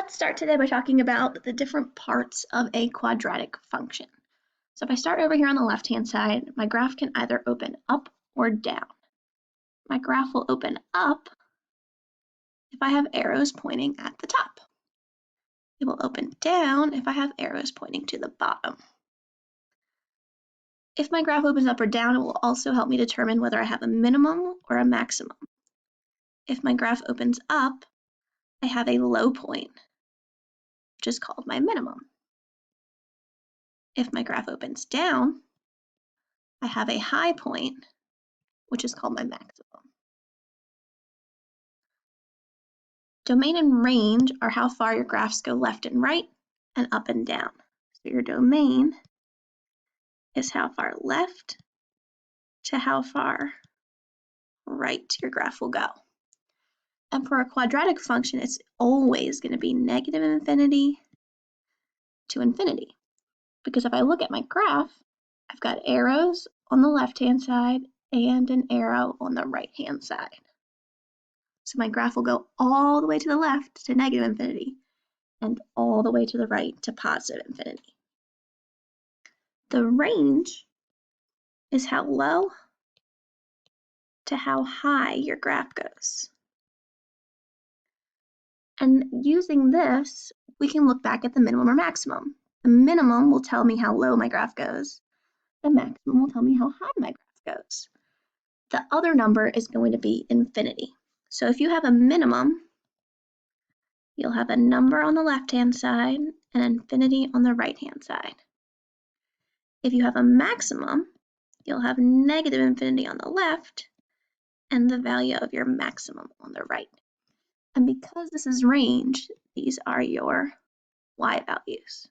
Let's start today by talking about the different parts of a quadratic function. So if I start over here on the left-hand side, my graph can either open up or down. My graph will open up if I have arrows pointing at the top. It will open down if I have arrows pointing to the bottom. If my graph opens up or down, it will also help me determine whether I have a minimum or a maximum. If my graph opens up, I have a low point, which is called my minimum. If my graph opens down, I have a high point, which is called my maximum. Domain and range are how far your graphs go left and right and up and down. So your domain is how far left to how far right your graph will go. And for a quadratic function, it's always going to be negative infinity to infinity. Because if I look at my graph, I've got arrows on the left-hand side and an arrow on the right-hand side. So my graph will go all the way to the left to negative infinity and all the way to the right to positive infinity. The range is how low to how high your graph goes. And using this, we can look back at the minimum or maximum. The minimum will tell me how low my graph goes. The maximum will tell me how high my graph goes. The other number is going to be infinity. So if you have a minimum, you'll have a number on the left-hand side and infinity on the right-hand side. If you have a maximum, you'll have negative infinity on the left and the value of your maximum on the right. And because this is range, these are your y values.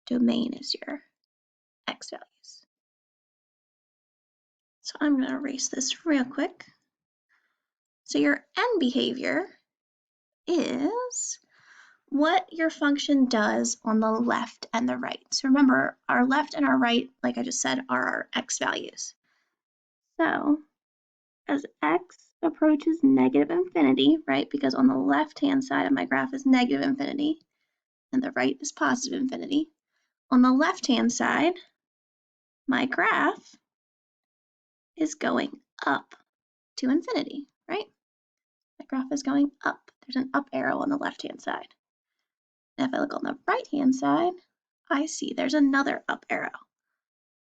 Domain is your x values. So I'm going to erase this real quick. So your end behavior is what your function does on the left and the right. So remember, our left and our right, like I just said, are our x values. So as x approaches negative infinity, right, because on the left-hand side of my graph is negative infinity and the right is positive infinity. On the left-hand side, my graph is going up to infinity, right? My graph is going up. There's an up arrow on the left-hand side. And if I look on the right-hand side, I see there's another up arrow.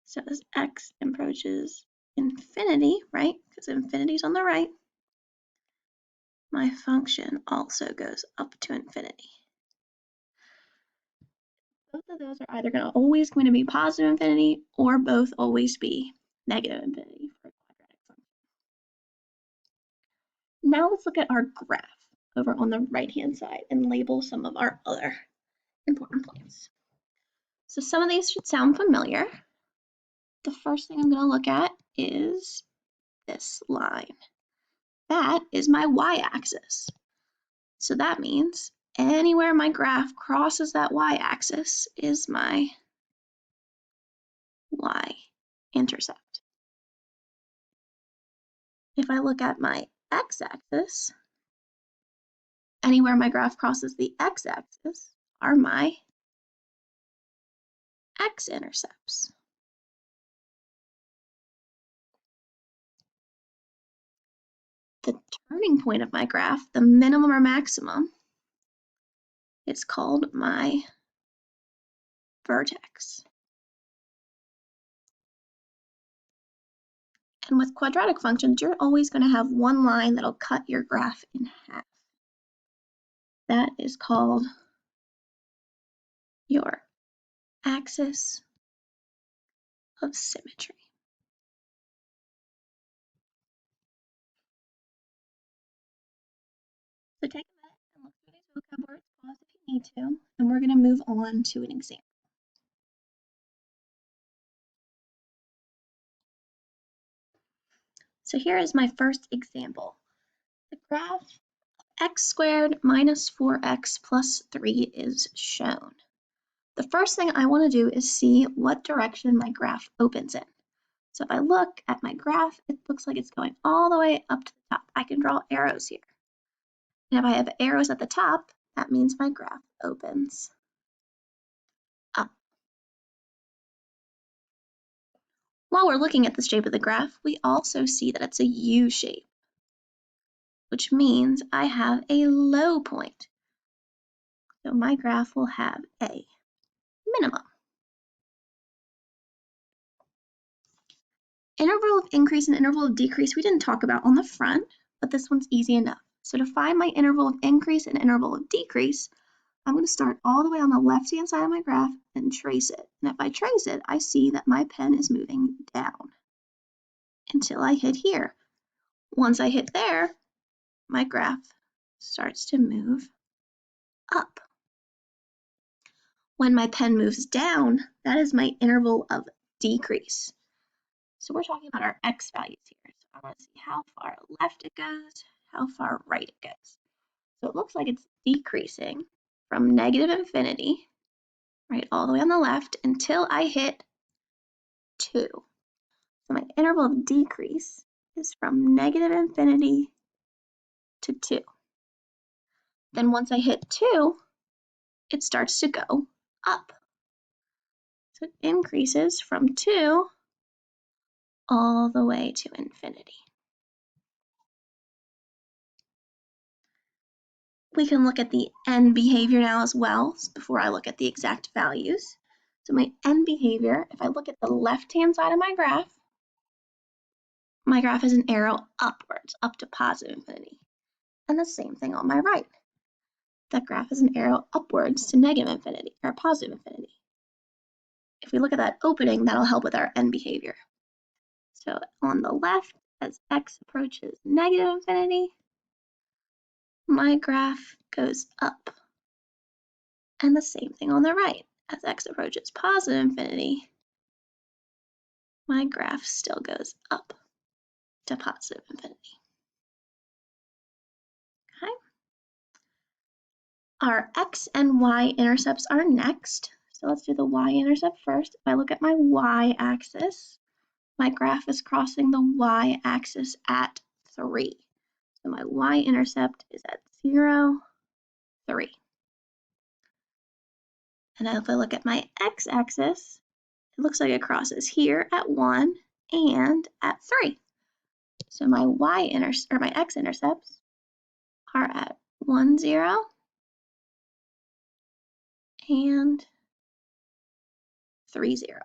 So as x approaches infinity, right, because infinity is on the right, my function also goes up to infinity. Both of those are either always going to be positive infinity or both always be negative infinity for a quadratic function. Now let's look at our graph over on the right-hand side and label some of our other important points. So some of these should sound familiar. The first thing I'm going to look at is this line. That is my y-axis. So that means anywhere my graph crosses that y-axis is my y-intercept. If I look at my x-axis, anywhere my graph crosses the x-axis are my x-intercepts. The turning point of my graph, the minimum or maximum, it's called my vertex. And with quadratic functions, you're always going to have one line that'll cut your graph in half. That is called your axis of symmetry. So take a minute and look through these vocab words, pause if you need to, and we're going to move on to an example. So here is my first example. The graph x squared minus 4x plus 3 is shown. The first thing I want to do is see what direction my graph opens in. So if I look at my graph, it looks like it's going all the way up to the top. I can draw arrows here. And if I have arrows at the top, that means my graph opens up. While we're looking at the shape of the graph, we also see that it's a U shape, which means I have a low point. So my graph will have a minimum. Interval of increase and interval of decrease we didn't talk about on the front, but this one's easy enough. So to find my interval of increase and interval of decrease, I'm going to start all the way on the left-hand side of my graph and trace it. And if I trace it, I see that my pen is moving down until I hit here. Once I hit there, my graph starts to move up. When my pen moves down, that is my interval of decrease. So we're talking about our x values here. So I want to see how far left it goes, how far right it goes. So it looks like it's decreasing from negative infinity, right, all the way on the left until I hit 2. So my interval of decrease is from negative infinity to 2. Then once I hit 2, it starts to go up. So it increases from 2 all the way to infinity. We can look at the end behavior now as well before I look at the exact values. So my end behavior, if I look at the left-hand side of my graph has an arrow upwards, up to positive infinity. And the same thing on my right. That graph has an arrow upwards to negative infinity, or positive infinity. If we look at that opening, that'll help with our end behavior. So on the left, as x approaches negative infinity, my graph goes up. And the same thing on the right. As x approaches positive infinity, my graph still goes up to positive infinity. Okay. Our x and y-intercepts are next. So let's do the y-intercept first. If I look at my y-axis, my graph is crossing the y-axis at 3. So my y-intercept is at 0, 3. And if I look at my x-axis, it looks like it crosses here at 1 and at 3. So my my x-intercepts are at 1, 0 and 3, 0.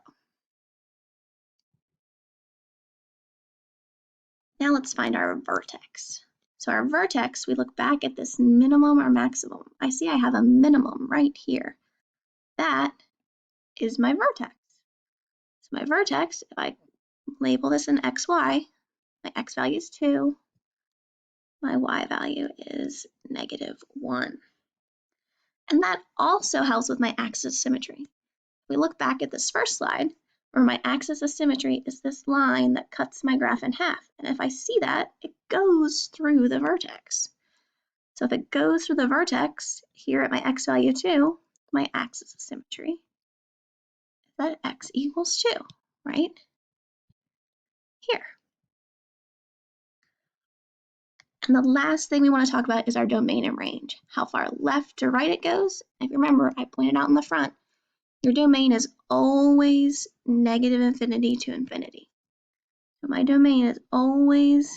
Now let's find our vertex. So our vertex, we look back at this minimum or maximum. I see I have a minimum right here. That is my vertex. So my vertex, if I label this in xy, my x value is 2, my y value is -1. And that also helps with my axis of symmetry. If we look back at this first slide, where my axis of symmetry is this line that cuts my graph in half. And if I see that, it goes through the vertex. So if it goes through the vertex here at my x value 2, my axis of symmetry is that x equals 2, right? Here. And the last thing we want to talk about is our domain and range, how far left to right it goes. If you remember, I pointed out in the front, your domain is always negative infinity to infinity. So my domain is always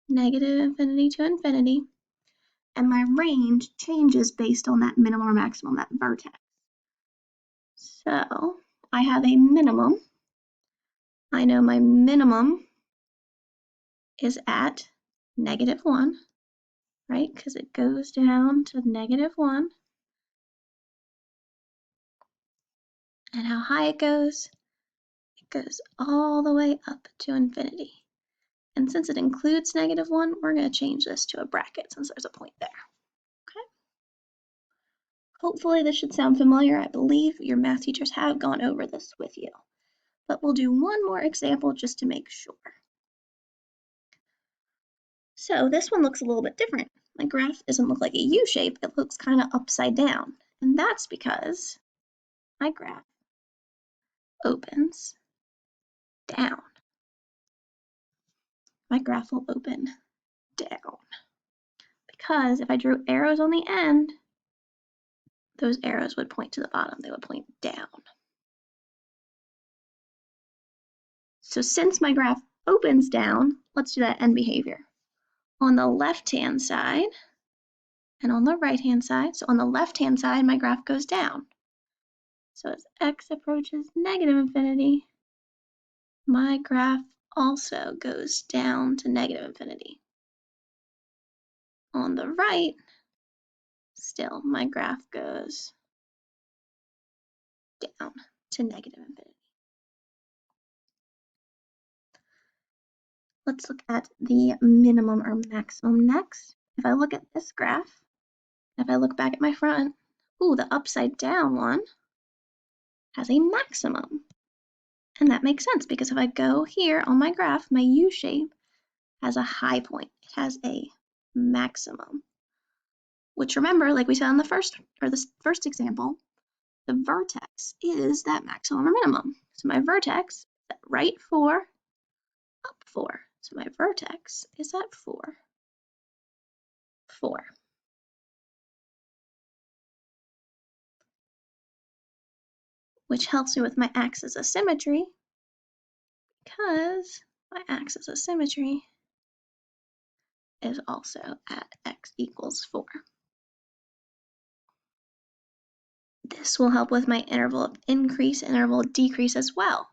negative infinity to infinity, and my range changes based on that minimum or maximum, that vertex. So I have a minimum. I know my minimum is at -1, right? Because it goes down to -1. And how high it goes all the way up to infinity. And since it includes -1, we're going to change this to a bracket since there's a point there. Okay. Hopefully this should sound familiar. I believe your math teachers have gone over this with you. But we'll do one more example just to make sure. So this one looks a little bit different. My graph doesn't look like a U shape, it looks kind of upside down. And that's because my graph opens down. My graph will open down because if I drew arrows on the end, those arrows would point to the bottom. They would point down. So since my graph opens down, let's do that end behavior. On the left-hand side and on the right-hand side. So on the left-hand side, my graph goes down. So as x approaches negative infinity, my graph also goes down to negative infinity. On the right, still my graph goes down to negative infinity. Let's look at the minimum or maximum next. If I look at this graph, if I look back at my front, ooh, the upside down one has a maximum. And that makes sense because if I go here on my graph, my U shape has a high point. It has a maximum, which remember, like we said on the first example, the vertex is that maximum or minimum. So my vertex is at right 4, up 4. So my vertex is at 4, 4. Which helps me with my axis of symmetry because my axis of symmetry is also at x equals 4. This will help with my interval of increase and interval of decrease as well.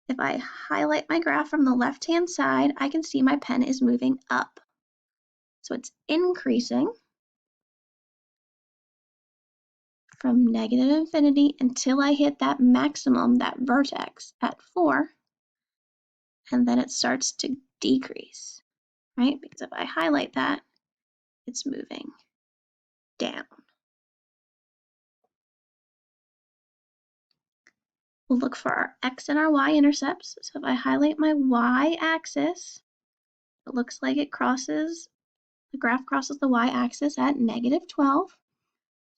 If I highlight my graph from the left-hand side, I can see my pen is moving up. So it's increasing from negative infinity until I hit that maximum, that vertex at 4, and then it starts to decrease, right? Because if I highlight that, it's moving down. We'll look for our x and our y-intercepts. So if I highlight my y-axis, it looks like it crosses, the graph crosses the y-axis at negative 12.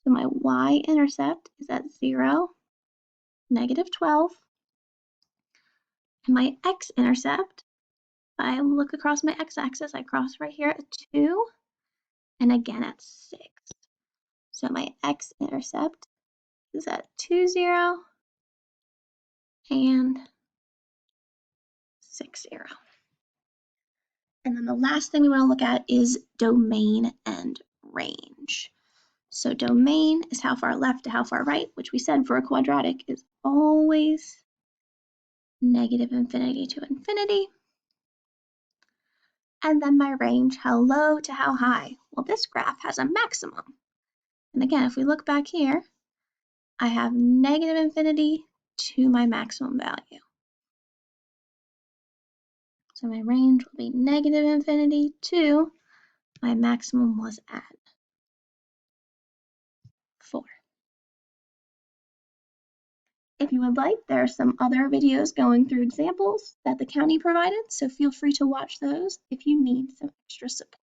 So my y-intercept is at 0, negative 12. And my x-intercept, if I look across my x-axis, I cross right here at 2, and again at 6. So my x-intercept is at 2, 0, and 6, 0. And then the last thing we want to look at is domain and range. So domain is how far left to how far right, which we said for a quadratic is always negative infinity to infinity. And then my range, how low to how high. Well, this graph has a maximum. And again, if we look back here, I have negative infinity to my maximum value. So my range will be negative infinity to my maximum was at 4. If you would like, there are some other videos going through examples that the county provided, so feel free to watch those if you need some extra support.